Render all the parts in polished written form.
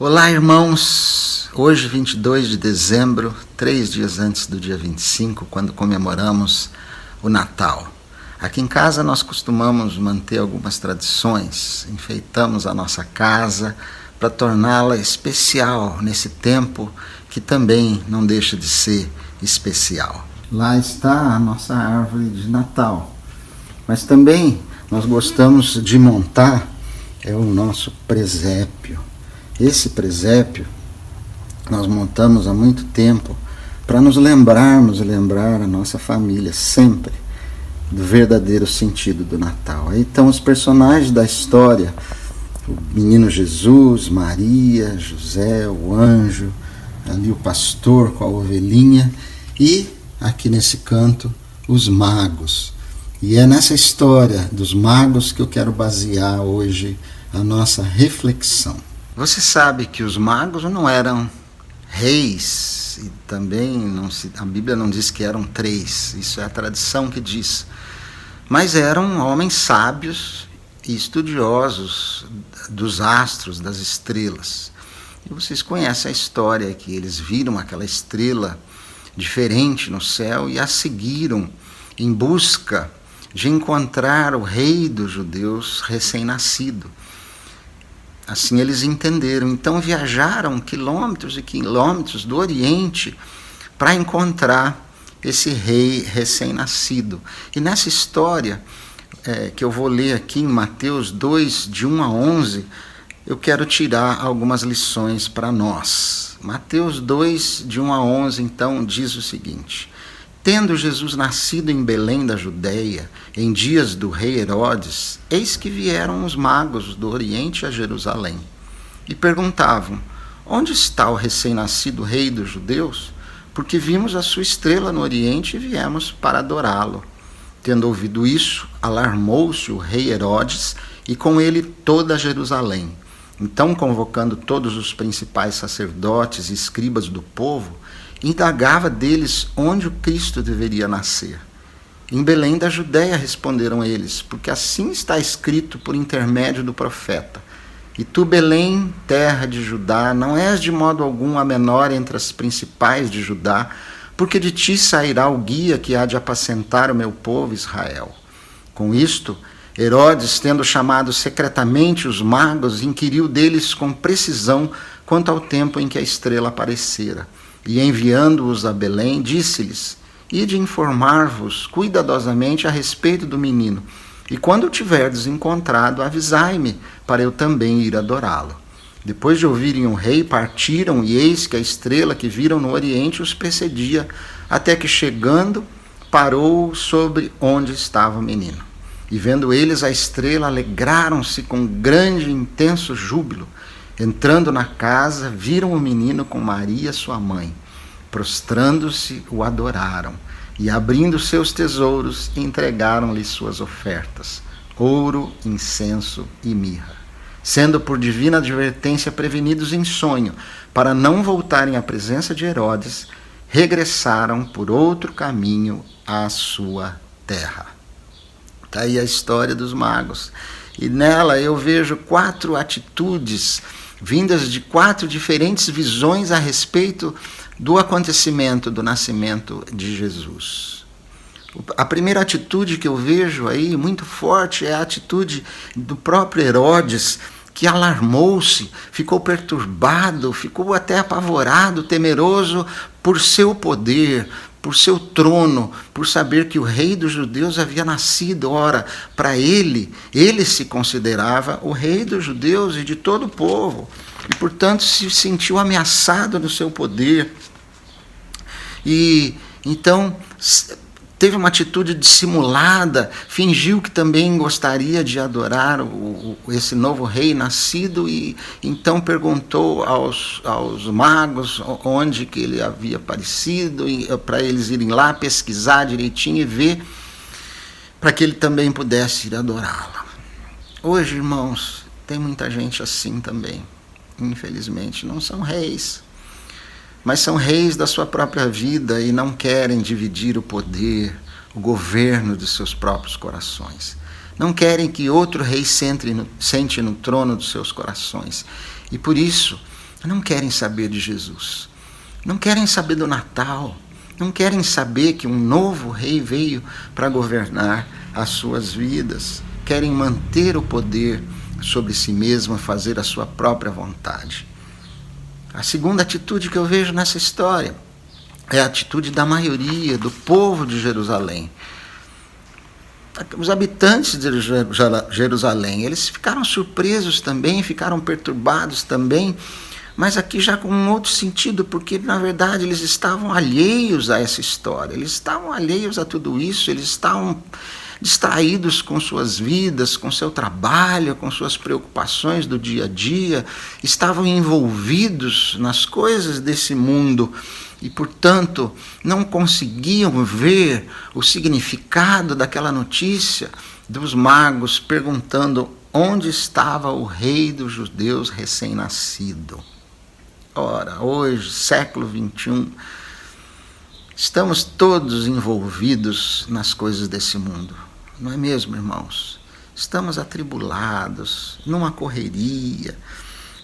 Olá, irmãos! Hoje, 22 de dezembro, 3 dias antes do dia 25, quando comemoramos o Natal. Aqui em casa nós costumamos manter algumas tradições, enfeitamos a nossa casa para torná-la especial nesse tempo que também não deixa de ser especial. Lá está a nossa árvore de Natal, mas também nós gostamos de montar o nosso presépio. Esse presépio nós montamos há muito tempo para nos lembrar a nossa família sempre do verdadeiro sentido do Natal. Aí estão os personagens da história, o menino Jesus, Maria, José, o anjo, ali o pastor com a ovelhinha e aqui nesse canto os magos. E é nessa história dos magos que eu quero basear hoje a nossa reflexão. Você sabe que os magos não eram reis, e também a Bíblia não diz que eram 3, isso é a tradição que diz. Mas eram homens sábios e estudiosos dos astros, das estrelas. E vocês conhecem a história que eles viram aquela estrela diferente no céu e a seguiram em busca de encontrar o rei dos judeus recém-nascido. Assim eles entenderam. Então viajaram quilômetros e quilômetros do Oriente para encontrar esse rei recém-nascido. E nessa história que eu vou ler aqui em Mateus 2, de 1 a 11, eu quero tirar algumas lições para nós. Mateus 2, de 1 a 11, então, diz o seguinte: Tendo Jesus nascido em Belém da Judéia, em dias do rei Herodes, eis que vieram os magos do Oriente a Jerusalém e perguntavam: Onde está o recém-nascido rei dos judeus? Porque vimos a sua estrela no Oriente e viemos para adorá-lo. Tendo ouvido isso, alarmou-se o rei Herodes e com ele toda Jerusalém. Então, convocando todos os principais sacerdotes e escribas do povo, indagava deles onde o Cristo deveria nascer. Em Belém da Judéia, responderam eles, porque assim está escrito por intermédio do profeta: E tu, Belém, terra de Judá, não és de modo algum a menor entre as principais de Judá, porque de ti sairá o guia que há de apacentar o meu povo Israel. Com isto, Herodes, tendo chamado secretamente os magos, inquiriu deles com precisão quanto ao tempo em que a estrela aparecera. E enviando-os a Belém, disse-lhes: Ide informar-vos cuidadosamente a respeito do menino, e quando o tiverdes encontrado, avisai-me, para eu também ir adorá-lo. Depois de ouvirem o rei, partiram, e eis que a estrela que viram no Oriente os precedia, até que, chegando, parou sobre onde estava o menino. E vendo eles a estrela, alegraram-se com grande e intenso júbilo. Entrando na casa, viram o menino com Maria, sua mãe. Prostrando-se, o adoraram. E abrindo seus tesouros, entregaram-lhe suas ofertas: ouro, incenso e mirra. Sendo por divina advertência prevenidos em sonho, para não voltarem à presença de Herodes, regressaram por outro caminho à sua terra. Está aí a história dos magos. E nela eu vejo 4 atitudes vindas de 4 diferentes visões a respeito do acontecimento do nascimento de Jesus. A primeira atitude que eu vejo aí, muito forte, é a atitude do próprio Herodes, que alarmou-se, ficou perturbado, ficou até apavorado, temeroso por seu poder, por seu trono, por saber que o rei dos judeus havia nascido. Ora, para ele se considerava o rei dos judeus e de todo o povo, e portanto se sentiu ameaçado no seu poder. E então teve uma atitude dissimulada, fingiu que também gostaria de adorar esse novo rei nascido, e então perguntou aos magos onde que ele havia aparecido, para eles irem lá pesquisar direitinho e ver, para que ele também pudesse ir adorá-lo. Hoje, irmãos, tem muita gente assim também. Infelizmente, não são reis, mas são reis da sua própria vida e não querem dividir o poder, o governo dos seus próprios corações. Não querem que outro rei sente no trono dos seus corações. E por isso não querem saber de Jesus, não querem saber do Natal, não querem saber que um novo rei veio para governar as suas vidas, querem manter o poder sobre si mesmo, fazer a sua própria vontade. A segunda atitude que eu vejo nessa história é a atitude da maioria do povo de Jerusalém. Os habitantes de Jerusalém, eles ficaram surpresos também, ficaram perturbados também, mas aqui já com um outro sentido, porque na verdade eles estavam alheios a essa história, eles estavam alheios a tudo isso, eles estavam distraídos com suas vidas, com seu trabalho, com suas preocupações do dia a dia, estavam envolvidos nas coisas desse mundo e, portanto, não conseguiam ver o significado daquela notícia dos magos perguntando onde estava o rei dos judeus recém-nascido. Ora, hoje, século XXI, estamos todos envolvidos nas coisas desse mundo. Não é mesmo, irmãos? Estamos atribulados, numa correria.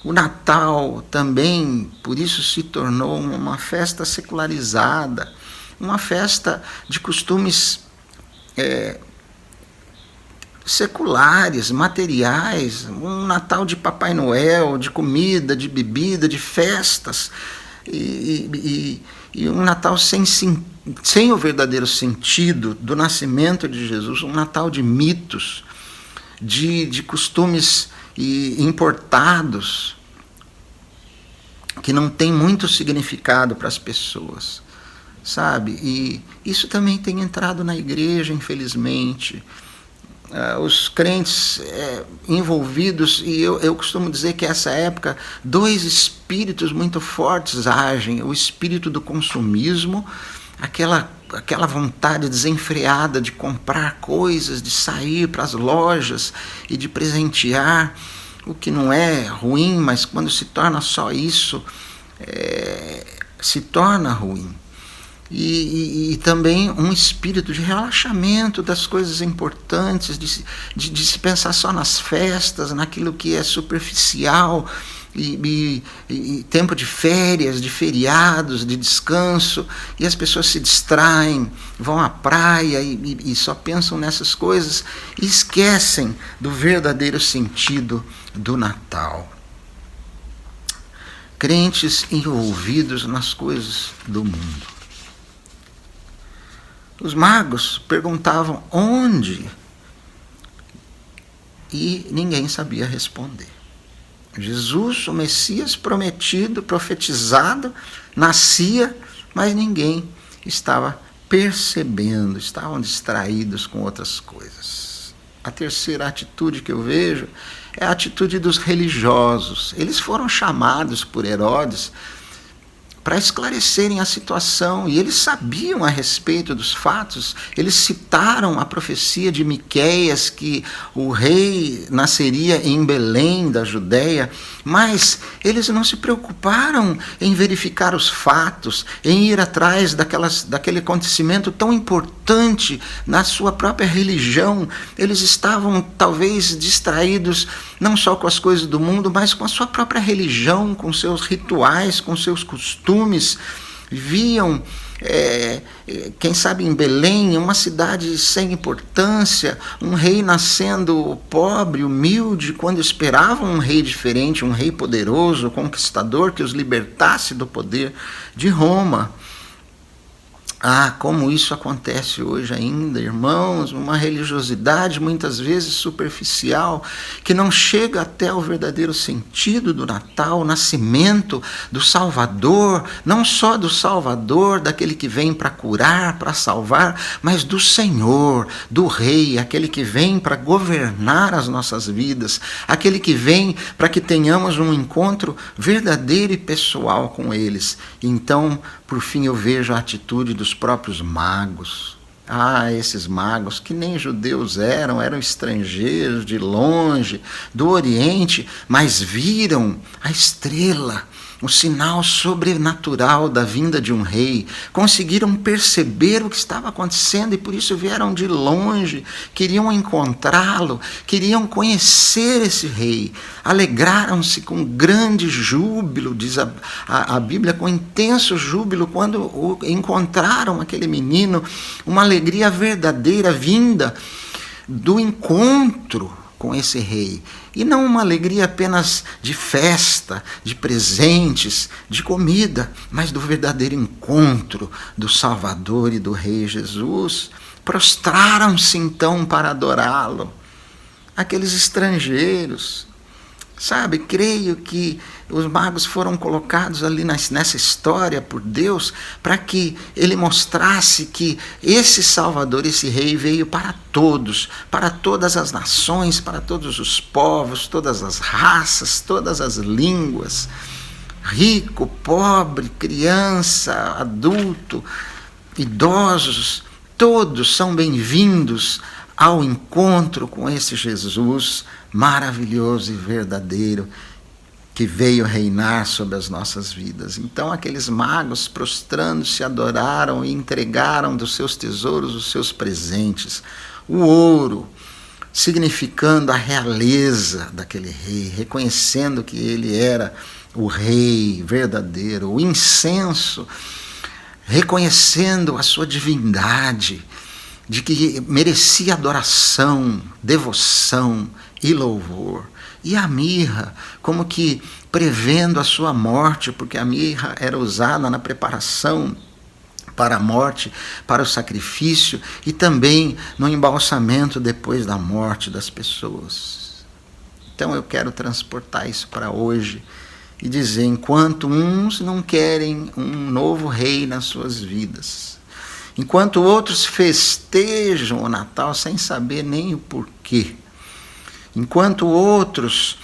O Natal também, por isso, se tornou uma festa secularizada, uma festa de costumes seculares, materiais, um Natal de Papai Noel, de comida, de bebida, de festas, e um Natal sem o verdadeiro sentido do nascimento de Jesus, um Natal de mitos, de costumes importados, que não tem muito significado para as pessoas, sabe? E isso também tem entrado na igreja, infelizmente. Os crentes envolvidos, e eu costumo dizer que nessa época, dois espíritos muito fortes agem: o espírito do consumismo, aquela vontade desenfreada de comprar coisas, de sair para as lojas e de presentear, o que não é ruim, mas quando se torna só isso, se torna ruim. E também um espírito de relaxamento das coisas importantes, de se pensar só nas festas, naquilo que é superficial, e tempo de férias, de feriados, de descanso, e as pessoas se distraem, vão à praia e só pensam nessas coisas e esquecem do verdadeiro sentido do Natal. Crentes envolvidos nas coisas do mundo. Os magos perguntavam onde e ninguém sabia responder. Jesus, o Messias prometido, profetizado, nascia, mas ninguém estava percebendo, estavam distraídos com outras coisas. A terceira atitude que eu vejo é a atitude dos religiosos. Eles foram chamados por Herodes para esclarecerem a situação, e eles sabiam a respeito dos fatos. Eles citaram a profecia de Miqueias, que o rei nasceria em Belém, da Judéia, mas eles não se preocuparam em verificar os fatos, em ir atrás daquele acontecimento tão importante na sua própria religião. Eles estavam talvez distraídos não só com as coisas do mundo, mas com a sua própria religião, com seus rituais, com seus costumes. Viam, quem sabe em Belém, uma cidade sem importância, um rei nascendo pobre, humilde, quando esperavam um rei diferente, um rei poderoso, conquistador, que os libertasse do poder de Roma. Como isso acontece hoje ainda, irmãos, uma religiosidade muitas vezes superficial, que não chega até o verdadeiro sentido do Natal, o nascimento do Salvador, não só do Salvador, daquele que vem para curar, para salvar, mas do Senhor, do Rei, aquele que vem para governar as nossas vidas, aquele que vem para que tenhamos um encontro verdadeiro e pessoal com eles. Então, por fim, eu vejo a atitude dos próprios magos. Ah, esses magos, que nem judeus eram estrangeiros de longe, do Oriente, mas viram a estrela, o sinal sobrenatural da vinda de um rei. Conseguiram perceber o que estava acontecendo e por isso vieram de longe, queriam encontrá-lo, queriam conhecer esse rei. Alegraram-se com grande júbilo, diz a Bíblia, com intenso júbilo, quando encontraram aquele menino, uma alegria verdadeira vinda do encontro com esse rei. E não uma alegria apenas de festa, de presentes, de comida, mas do verdadeiro encontro do Salvador e do Rei Jesus. Prostraram-se então para adorá-lo. Aqueles estrangeiros, sabe, creio que os magos foram colocados ali nessa história por Deus para que ele mostrasse que esse Salvador, esse Rei, veio para todos, para todas as nações, para todos os povos, todas as raças, todas as línguas, rico, pobre, criança, adulto, idosos, todos são bem-vindos ao encontro com esse Jesus maravilhoso e verdadeiro que veio reinar sobre as nossas vidas. Então aqueles magos, prostrando-se, adoraram e entregaram dos seus tesouros os seus presentes. O ouro, significando a realeza daquele rei, reconhecendo que ele era o rei verdadeiro. O incenso, reconhecendo a sua divindade, de que merecia adoração, devoção e louvor. E a mirra, como que prevendo a sua morte, porque a mirra era usada na preparação para a morte, para o sacrifício e também no embalsamento depois da morte das pessoas. Então eu quero transportar isso para hoje e dizer, enquanto uns não querem um novo rei nas suas vidas, enquanto outros festejam o Natal sem saber nem o porquê, enquanto outros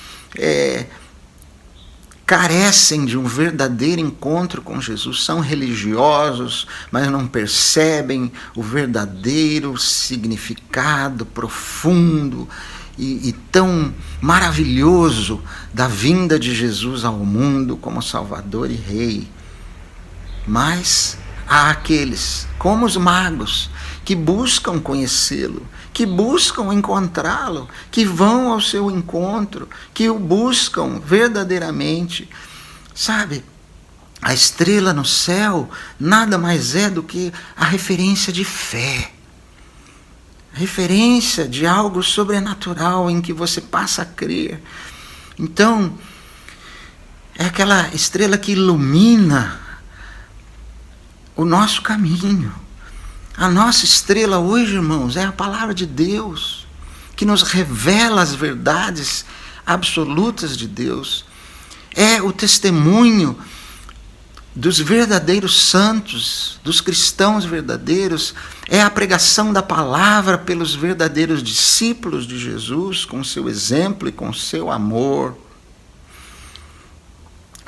carecem de um verdadeiro encontro com Jesus, são religiosos, mas não percebem o verdadeiro significado profundo e tão maravilhoso da vinda de Jesus ao mundo como Salvador e Rei. Mas há aqueles, como os magos, que buscam conhecê-lo, que buscam encontrá-lo, que vão ao seu encontro, que o buscam verdadeiramente. Sabe, a estrela no céu nada mais é do que a referência de fé, a referência de algo sobrenatural em que você passa a crer. Então, é aquela estrela que ilumina o nosso caminho. A nossa estrela hoje, irmãos, é a palavra de Deus, que nos revela as verdades absolutas de Deus. É o testemunho dos verdadeiros santos, dos cristãos verdadeiros. É a pregação da palavra pelos verdadeiros discípulos de Jesus, com seu exemplo e com seu amor.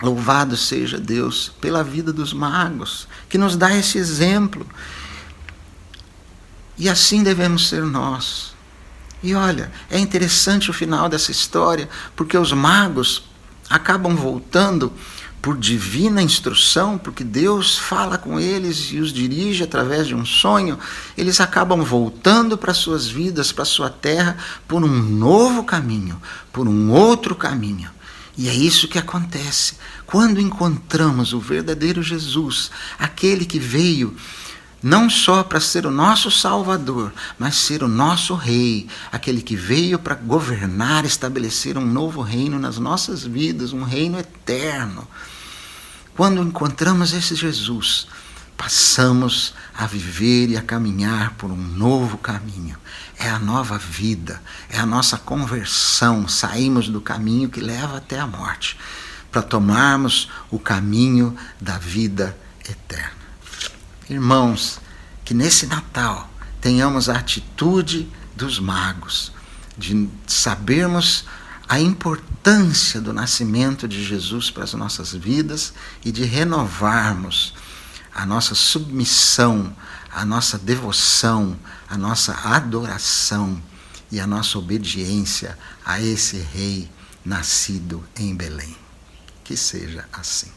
Louvado seja Deus pela vida dos magos, que nos dá esse exemplo. E assim devemos ser nós. E olha, é interessante o final dessa história, porque os magos acabam voltando por divina instrução, porque Deus fala com eles e os dirige através de um sonho. Eles acabam voltando para suas vidas, para sua terra, por um novo caminho, por um outro caminho. E é isso que acontece quando encontramos o verdadeiro Jesus, aquele que veio não só para ser o nosso Salvador, mas ser o nosso Rei, aquele que veio para governar, estabelecer um novo reino nas nossas vidas, um reino eterno. Quando encontramos esse Jesus, passamos a viver e a caminhar por um novo caminho. É a nova vida, é a nossa conversão. Saímos do caminho que leva até a morte, para tomarmos o caminho da vida eterna. Irmãos, que nesse Natal tenhamos a atitude dos magos, de sabermos a importância do nascimento de Jesus para as nossas vidas e de renovarmos a nossa submissão a nossa devoção, a nossa adoração e a nossa obediência a esse Rei nascido em Belém. Que seja assim.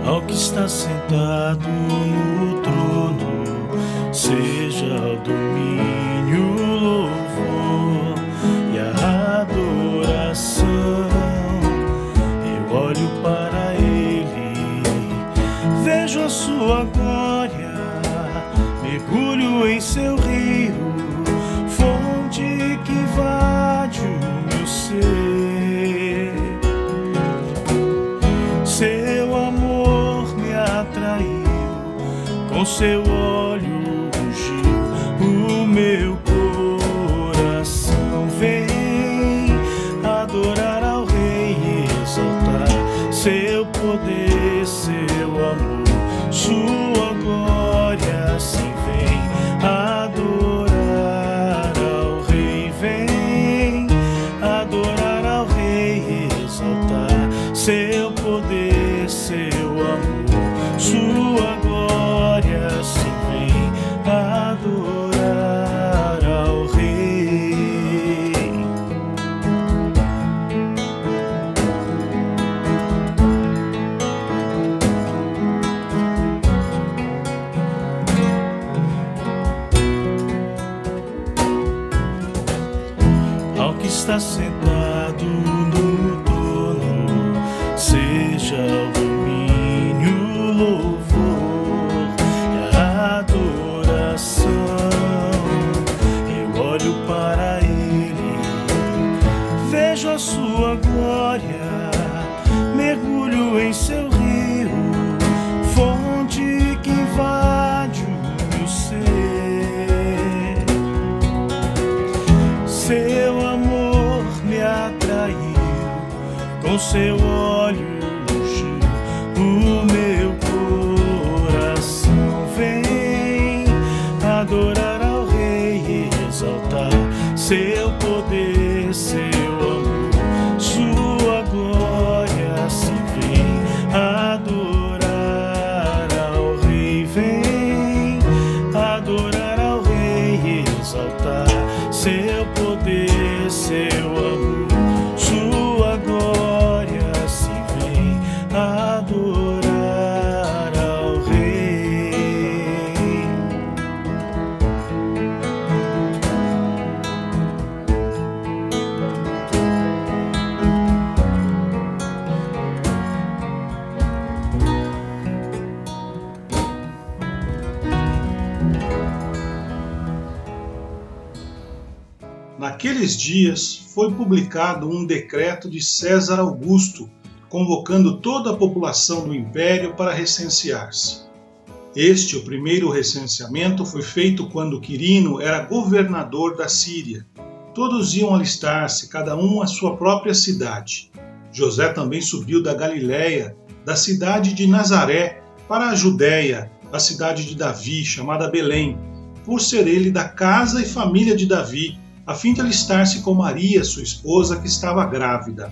Ao que está sentado no trono, seja o domínio, o louvor e a adoração. Eu olho para ele, vejo a sua glória, mergulho em seu rio, fonte que invade o meu ser. Seu amor me atraiu, com seu olho ungiu o meu coração. Vem adorar ao Rei e exaltar seu poder, seu amor, sua glória. Assim vem adorar ao Rei, vem adorar ao Rei e exaltar seu poder, seu amor, sua glória. Assim vem adorar ao Rei. Ao que está sentado no trono, seja o domínio, o louvor e a adoração. Eu olho para ele, vejo a sua glória, mergulho em seu rio, fonte que invade o meu ser. Seu amor me atraiu, com seu olho ungiu o meu coração. Vem adorar ao Rei e exaltar seu poder, seu amor, sua glória. Assim vem adorar ao Rei, vem adorar ao Rei e exaltar seu poder, seu amor, sua glória. Assim vem adorar ao Rei. Naqueles dias foi publicado um decreto de César Augusto, convocando toda a população do império para recensear-se. O primeiro recenseamento, foi feito quando Quirino era governador da Síria. Todos iam alistar-se, cada um à sua própria cidade. José também subiu da Galiléia, da cidade de Nazaré, para a Judéia, a cidade de Davi, chamada Belém, por ser ele da casa e família de Davi, a fim de alistar-se com Maria, sua esposa, que estava grávida.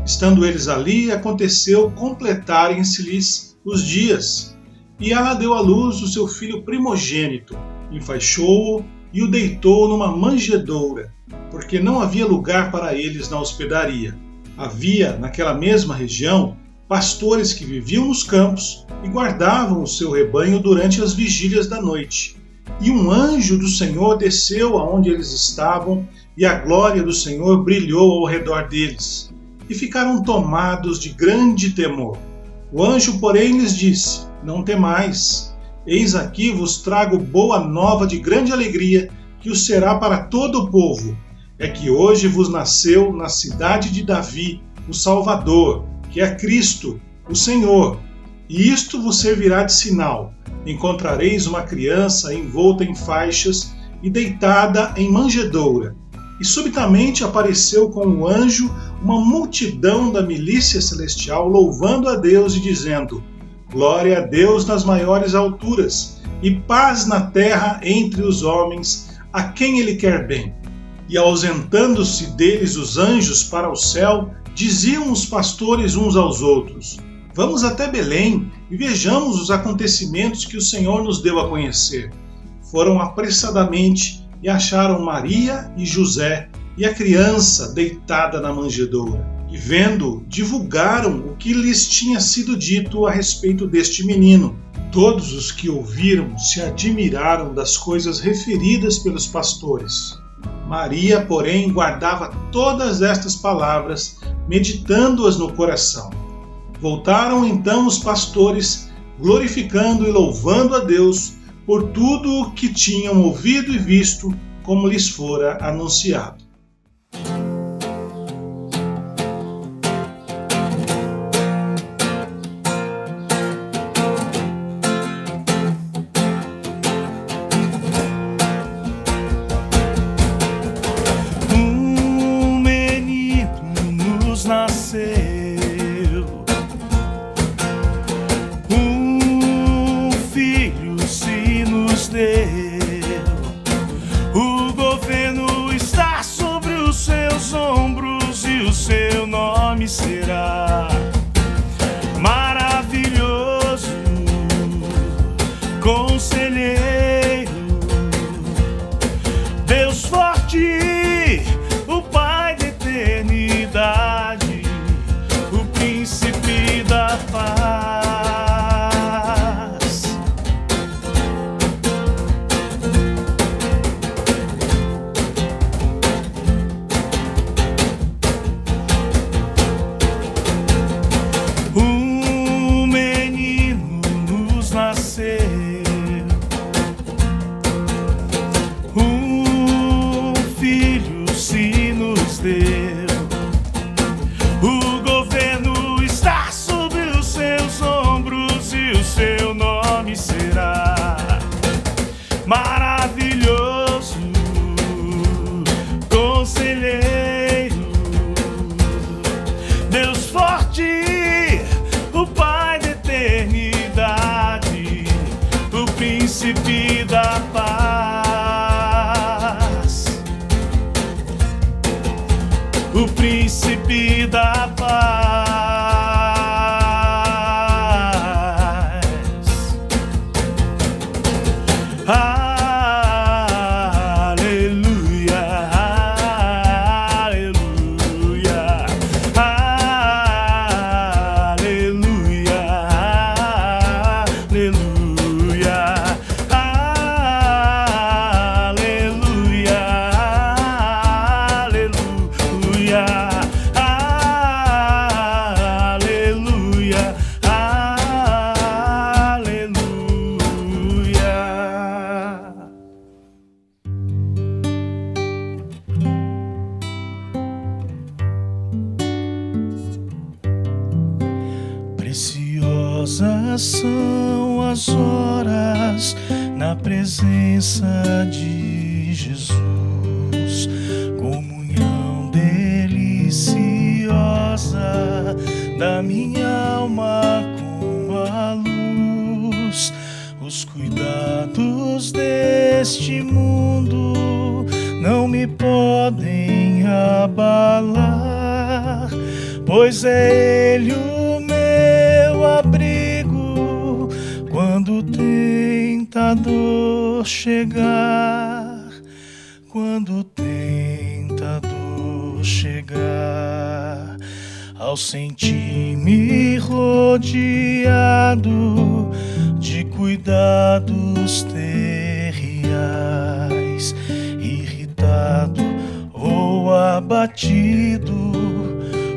Estando eles ali, aconteceu completarem-se-lhes os dias, e ela deu à luz o seu filho primogênito, enfaixou-o e o deitou numa manjedoura, porque não havia lugar para eles na hospedaria. Havia, naquela mesma região, pastores que viviam nos campos e guardavam o seu rebanho durante as vigílias da noite. E um anjo do Senhor desceu aonde eles estavam, e a glória do Senhor brilhou ao redor deles, e ficaram tomados de grande temor. O anjo, porém, lhes disse: Não temais, eis aqui vos trago boa nova de grande alegria, que o será para todo o povo. É que hoje vos nasceu na cidade de Davi o Salvador, que é Cristo, o Senhor. E isto vos servirá de sinal: encontrareis uma criança envolta em faixas e deitada em manjedoura. E subitamente apareceu com o anjo uma multidão da milícia celestial, louvando a Deus e dizendo: Glória a Deus nas maiores alturas, e paz na terra entre os homens, a quem ele quer bem. E ausentando-se deles os anjos para o céu, diziam os pastores uns aos outros: Vamos até Belém e vejamos os acontecimentos que o Senhor nos deu a conhecer. Foram apressadamente e acharam Maria e José e a criança deitada na manjedoura. E vendo, divulgaram o que lhes tinha sido dito a respeito deste menino. Todos os que ouviram se admiraram das coisas referidas pelos pastores. Maria, porém, guardava todas estas palavras, meditando-as no coração. Voltaram então os pastores, glorificando e louvando a Deus por tudo o que tinham ouvido e visto, como lhes fora anunciado. O governo está sobre os seus ombros e o seu nome será maravilhoso, conselheiro, Deus forte, o Pai da eternidade, o príncipe da paz. O governo está sobre os seus ombros e o seu nome será maravilhoso, conselheiro, Deus forte, o Pai da eternidade, o príncipe da paz, o príncipe da paz. Aleluia, aleluia, aleluia, aleluia, aleluia, aleluia. Preciosas são as horas na presença de Jesus, comunhão deliciosa da minha alma com a luz. Os cuidados deste mundo não me podem abalar, pois é Ele o meu abrigo quando o tentador chegar, quando o tentador chegar. Ao sentir-me rodeado de cuidados terriais, irritado ou abatido,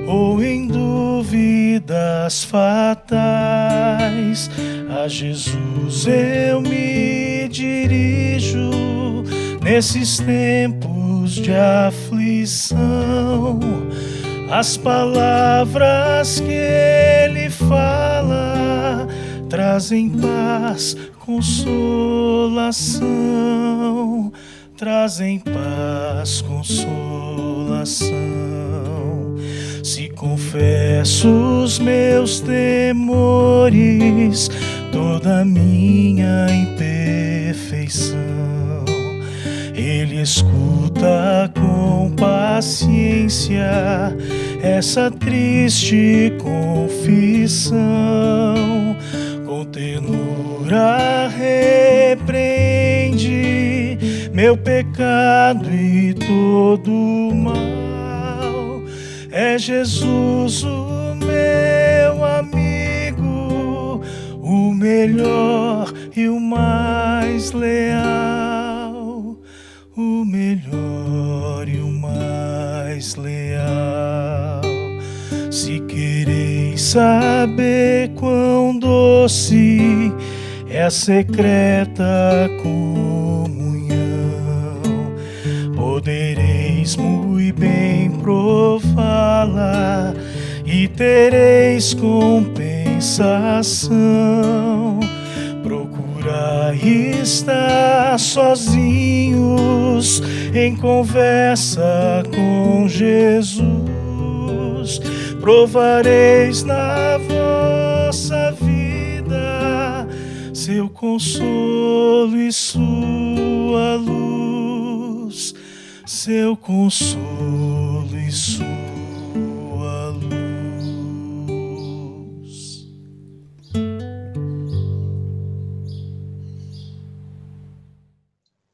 ou em dúvidas fatais, a Jesus eu me dirijo nesses tempos de aflição. As palavras que Ele fala trazem paz, consolação, trazem paz, consolação. Se confesso os meus temores, toda minha imperfeição, refeição. Ele escuta com paciência essa triste confissão. Com ternura repreende meu pecado e todo o mal. É Jesus o meu amigo, o melhor e o mais leal, o melhor e o mais leal. Se quereis saber quão doce é a secreta comunhão, podereis muito bem prová-la e tereis compensação. Procurai estar sozinhos em conversa com Jesus. Provareis na vossa vida seu consolo e sua luz, seu consolo e sua luz.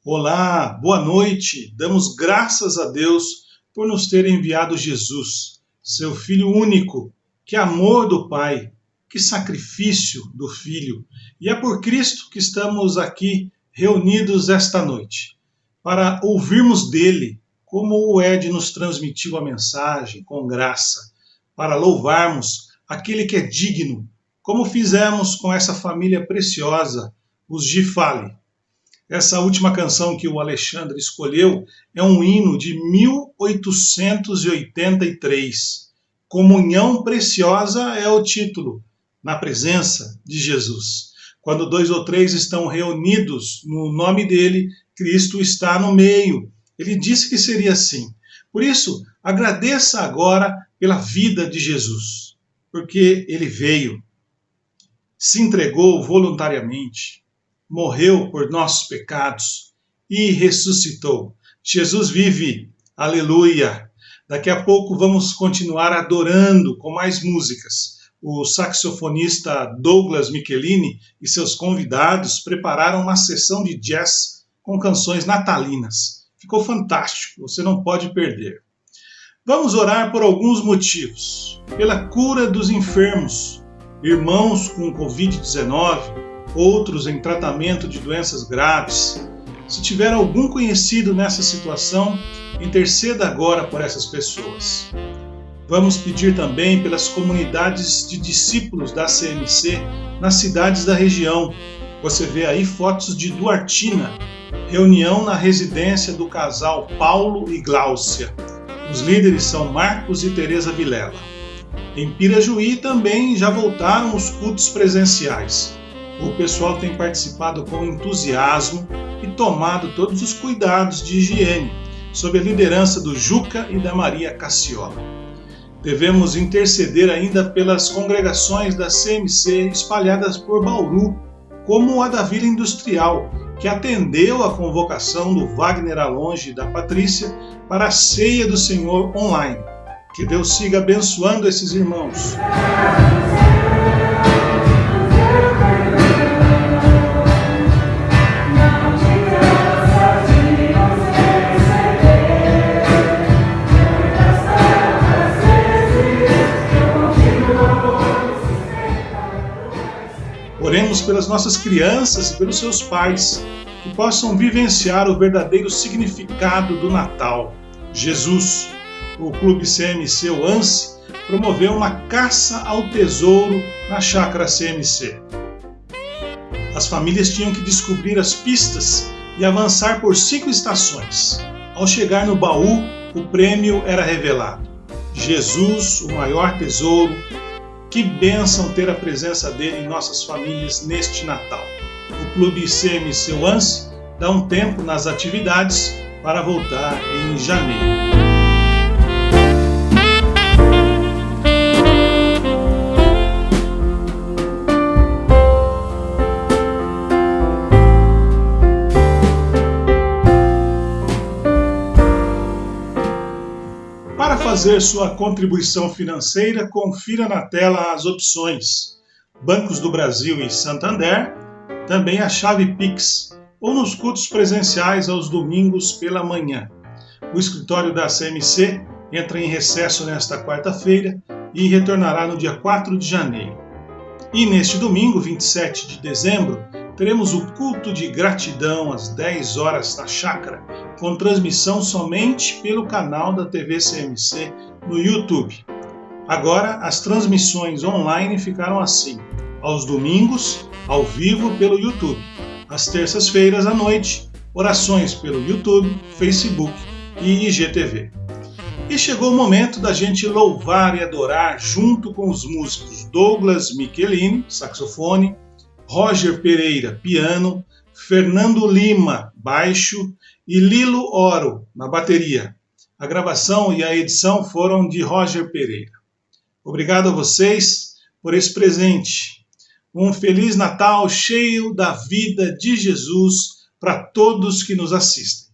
Olá, boa noite. Damos graças a Deus por nos ter enviado Jesus, seu Filho único. Que amor do Pai, que sacrifício do Filho. E é por Cristo que estamos aqui reunidos esta noite, para ouvirmos dele, como o Ed nos transmitiu a mensagem com graça, para louvarmos aquele que é digno, como fizemos com essa família preciosa, os Gifali. Essa última canção que o Alexandre escolheu é um hino de 1883. Comunhão Preciosa é o título, na presença de Jesus. Quando 2 ou 3 estão reunidos no nome dele, Cristo está no meio. Ele disse que seria assim. Por isso, agradeça agora pela vida de Jesus, porque ele veio, se entregou voluntariamente, morreu por nossos pecados e ressuscitou. Jesus vive, aleluia! Daqui a pouco vamos continuar adorando com mais músicas. O saxofonista Douglas Michelini e seus convidados prepararam uma sessão de jazz com canções natalinas. Ficou fantástico, você não pode perder. Vamos orar por alguns motivos. Pela cura dos enfermos, irmãos com Covid-19, outros em tratamento de doenças graves. Se tiver algum conhecido nessa situação, interceda agora por essas pessoas. Vamos pedir também pelas comunidades de discípulos da CMC nas cidades da região. Você vê aí fotos de Duartina, reunião na residência do casal Paulo e Gláucia. Os líderes são Marcos e Teresa Vilela. Em Pirajuí também já voltaram os cultos presenciais. O pessoal tem participado com entusiasmo e tomado todos os cuidados de higiene, sob a liderança do Juca e da Maria Cassiola. Devemos interceder ainda pelas congregações da CMC espalhadas por Bauru, como a da Vila Industrial, que atendeu a convocação do Wagner Alonge e da Patrícia para a Ceia do Senhor online. Que Deus siga abençoando esses irmãos. Oremos pelas nossas crianças e pelos seus pais, que possam vivenciar o verdadeiro significado do Natal. Jesus, o Clube CMC Oance, promoveu uma caça ao tesouro na chácara CMC. As famílias tinham que descobrir as pistas e avançar por 5 estações. Ao chegar no baú, o prêmio era revelado. Jesus, o maior tesouro. Que bênção ter a presença dele em nossas famílias neste Natal. O Clube CMC Oance dá um tempo nas atividades para voltar em janeiro. fazer sua contribuição financeira, confira na tela as opções: Bancos do Brasil e Santander, também a chave Pix, ou nos cultos presenciais aos domingos pela manhã. O escritório da CMC entra em recesso nesta quarta-feira e retornará no dia 4 de janeiro. E neste domingo, 27 de dezembro, teremos o culto de gratidão às 10 horas na Chácara, com transmissão somente pelo canal da TV CMC no YouTube. Agora, as transmissões online ficaram assim: aos domingos, ao vivo pelo YouTube; às terças-feiras à noite, orações pelo YouTube, Facebook e IGTV. E chegou o momento da gente louvar e adorar junto com os músicos Douglas Michelini, saxofone, Roger Pereira, piano, Fernando Lima, baixo e Lilo Oro, na bateria. A gravação e a edição foram de Roger Pereira. Obrigado a vocês por esse presente. Um Feliz Natal cheio da vida de Jesus para todos que nos assistem.